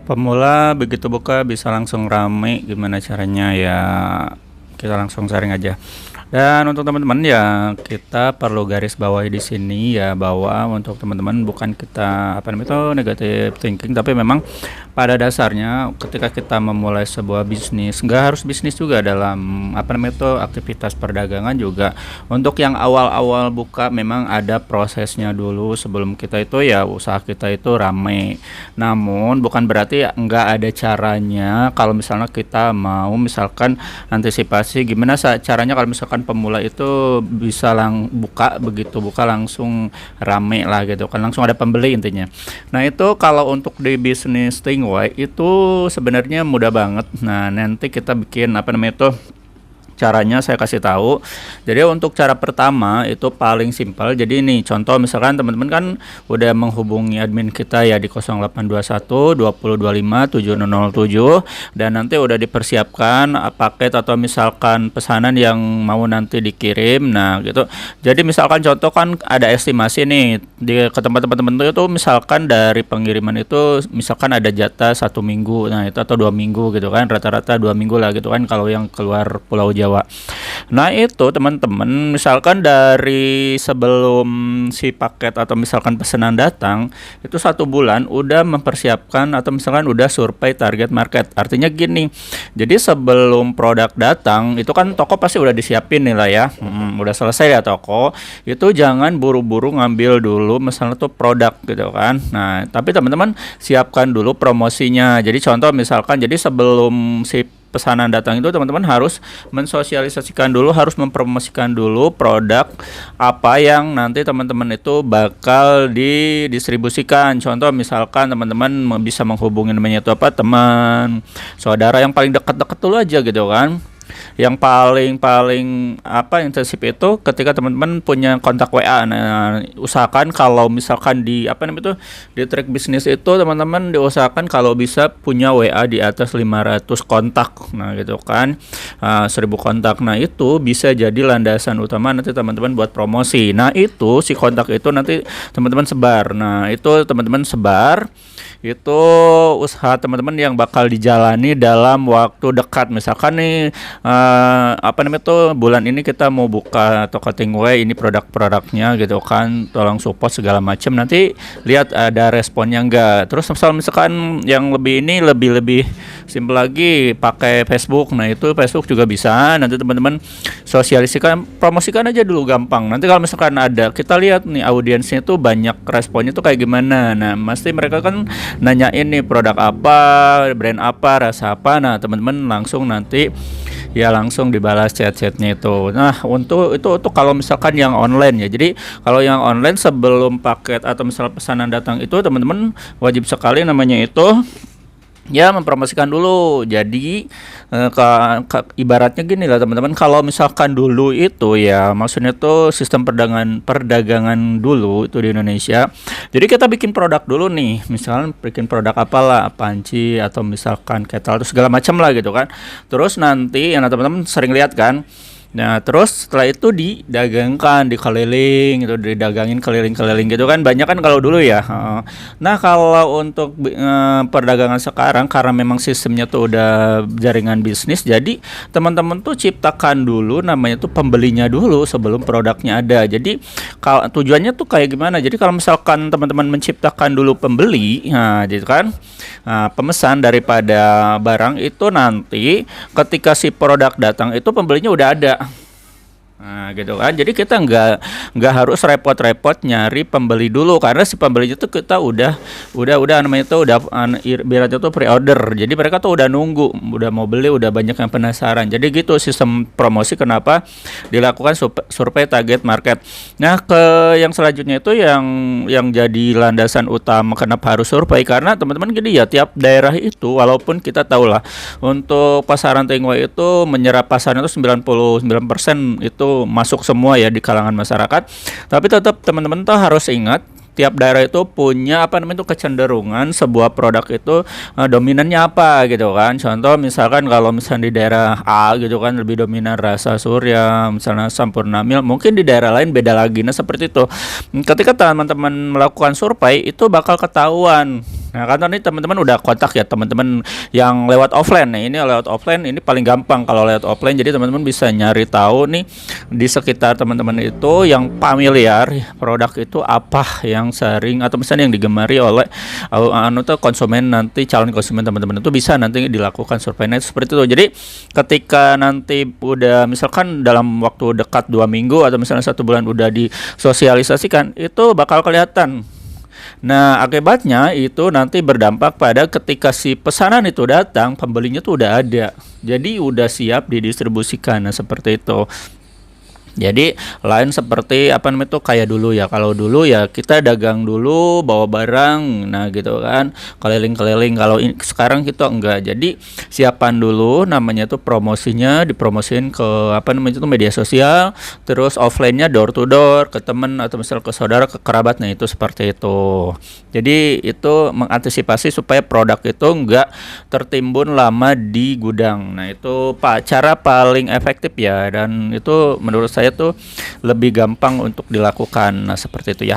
Pemula begitu buka bisa langsung rame, gimana caranya ya kita langsung sharing aja. Dan untuk teman-teman ya kita perlu garis bawahi di sini ya bahwa untuk teman-teman bukan kita apa namanya itu negative thinking, tapi memang pada dasarnya ketika kita memulai sebuah bisnis nggak harus bisnis juga dalam apa namanya itu aktivitas perdagangan juga. Untuk yang awal-awal buka memang ada prosesnya dulu sebelum kita itu ya usaha kita itu rame. Namun bukan berarti nggak ada caranya kalau misalnya kita mau misalkan antisipasi gimana caranya kalau misalkan pemula itu bisa buka begitu buka langsung rame lah gitu kan, langsung ada pembeli intinya. Nah itu kalau untuk di bisnis Stingway itu sebenarnya mudah banget. Nah nanti kita bikin apa namanya itu caranya saya kasih tahu. Jadi untuk cara pertama itu paling simpel. Jadi ini contoh misalkan teman-teman kan udah menghubungi admin kita ya di 0821 2025 7007 dan nanti udah dipersiapkan paket atau misalkan pesanan yang mau nanti dikirim. Nah gitu. Jadi misalkan contoh kan ada estimasi nih ke tempat teman-teman itu misalkan dari pengiriman itu misalkan ada jatah 1 minggu. Nah itu atau 2 minggu gitu kan, rata-rata 2 minggu lah gitu kan kalau yang keluar Pulau Jawa. Nah itu teman-teman misalkan dari sebelum si paket atau misalkan pesanan datang itu 1 bulan udah mempersiapkan atau misalkan udah survei target market. Artinya gini, jadi sebelum produk datang itu kan toko pasti udah disiapin nih lah ya, udah selesai ya toko, itu jangan buru-buru ngambil dulu misalnya tuh produk gitu kan. Nah tapi teman-teman siapkan dulu promosinya. Jadi contoh misalkan jadi sebelum si pesanan datang itu teman-teman harus mensosialisasikan dulu, harus mempromosikan dulu produk apa yang nanti teman-teman itu bakal didistribusikan. Contoh misalkan teman-teman bisa menghubungi namanya itu apa, teman, saudara yang paling dekat-dekat dulu aja gitu kan. Yang paling apa intensif itu ketika teman-teman punya kontak WA. Nah, usahakan kalau misalkan di apa namanya itu di track bisnis itu teman-teman diusahakan kalau bisa punya WA di atas 500 kontak. Nah, gitu kan. 1000 kontak. Nah, itu bisa jadi landasan utama nanti teman-teman buat promosi. Nah, itu si kontak itu nanti teman-teman sebar. Nah, itu teman-teman sebar itu usaha teman-teman yang bakal dijalani dalam waktu dekat. Misalkan nih apa namanya tuh bulan ini kita mau buka toko Stingway, ini produk-produknya gitu kan, tolong support segala macam, nanti lihat ada responnya enggak. Terus misalkan yang lebih simpel lagi pakai Facebook. Nah itu Facebook juga bisa, nanti teman-teman sosialisasikan, promosikan aja dulu gampang. Nanti kalau misalkan ada, kita lihat nih audiensnya tuh banyak responnya tuh kayak gimana. Nah pasti mereka kan nanyain nih produk apa, brand apa, rasa apa. Nah teman-teman langsung nanti ya langsung dibalas chat-chatnya itu. Nah untuk itu kalau misalkan yang online ya. Jadi kalau yang online sebelum paket atau misalnya pesanan datang itu teman-teman wajib sekali namanya itu ya mempromosikan dulu. Jadi ibaratnya gini lah teman-teman, kalau misalkan dulu itu ya maksudnya tuh sistem perdagangan dulu itu di Indonesia. Jadi kita bikin produk dulu nih, misalkan bikin produk apalah, panci atau misalkan kettle atau segala macam lah gitu kan. Terus nanti yang teman-teman sering lihat kan, nah terus setelah itu didagangkan, dikeliling itu, didagangin keliling-keliling gitu kan, banyak kan kalau dulu ya. Nah kalau untuk perdagangan sekarang karena memang sistemnya tuh udah jaringan bisnis, jadi teman-teman tuh ciptakan dulu namanya tuh pembelinya dulu sebelum produknya ada. Jadi kalau tujuannya tuh kayak gimana, jadi kalau misalkan teman-teman menciptakan dulu pembeli, nah gitu kan, pemesan daripada barang itu, nanti ketika si produk datang itu pembelinya udah ada. Nah gitu kan, jadi kita nggak harus repot-repot nyari pembeli dulu, karena si pembeli itu kita udah namanya itu udah ibaratnya tuh pre-order, jadi mereka tuh udah nunggu, udah mau beli, udah banyak yang penasaran. Jadi gitu sistem promosi kenapa dilakukan survei target market. Nah yang selanjutnya itu yang jadi landasan utama kenapa harus survei, karena teman-teman gini ya, tiap daerah itu walaupun kita tahu lah untuk pasaran Stingway itu menyerap pasarnya itu 99% itu masuk semua ya di kalangan masyarakat. Tapi tetap teman-teman tuh harus ingat tiap daerah itu punya apa namanya itu kecenderungan sebuah produk itu dominannya apa gitu kan. Contoh misalkan kalau misalnya di daerah A gitu kan lebih dominan rasa Surya, misalnya Sampurna Milk, mungkin di daerah lain beda lagi. Nah seperti itu. Ketika teman-teman melakukan survei itu bakal ketahuan. Nah, kan tadi teman-teman udah kontak ya teman-teman yang lewat offline. Nah, ini lewat offline ini paling gampang kalau lewat offline. Jadi teman-teman bisa nyari tahu nih di sekitar teman-teman itu yang familiar produk itu apa yang sering atau misalnya yang digemari oleh konsumen, nanti calon konsumen teman-teman itu bisa nanti dilakukan surveinya seperti itu. Jadi ketika nanti udah misalkan dalam waktu dekat 2 minggu atau misalnya 1 bulan udah disosialisasikan, itu bakal kelihatan. Nah, akibatnya itu nanti berdampak pada ketika si pesanan itu datang, pembelinya tuh udah ada. Jadi udah siap didistribusikan. Nah, seperti itu. Jadi lain seperti apa namanya tuh kayak dulu ya. Kalau dulu ya kita dagang dulu, bawa barang, nah gitu kan, keliling-keliling. Kalau sekarang kita enggak. Jadi siapan dulu, namanya tuh promosinya dipromosin ke apa namanya tuh media sosial, terus offline-nya door to door ke temen atau misal ke saudara, ke kerabat. Nah itu seperti itu. Jadi itu mengantisipasi supaya produk itu enggak tertimbun lama di gudang. Nah itu cara paling efektif ya, dan itu menurut saya tuh lebih gampang untuk dilakukan. Nah seperti itu ya.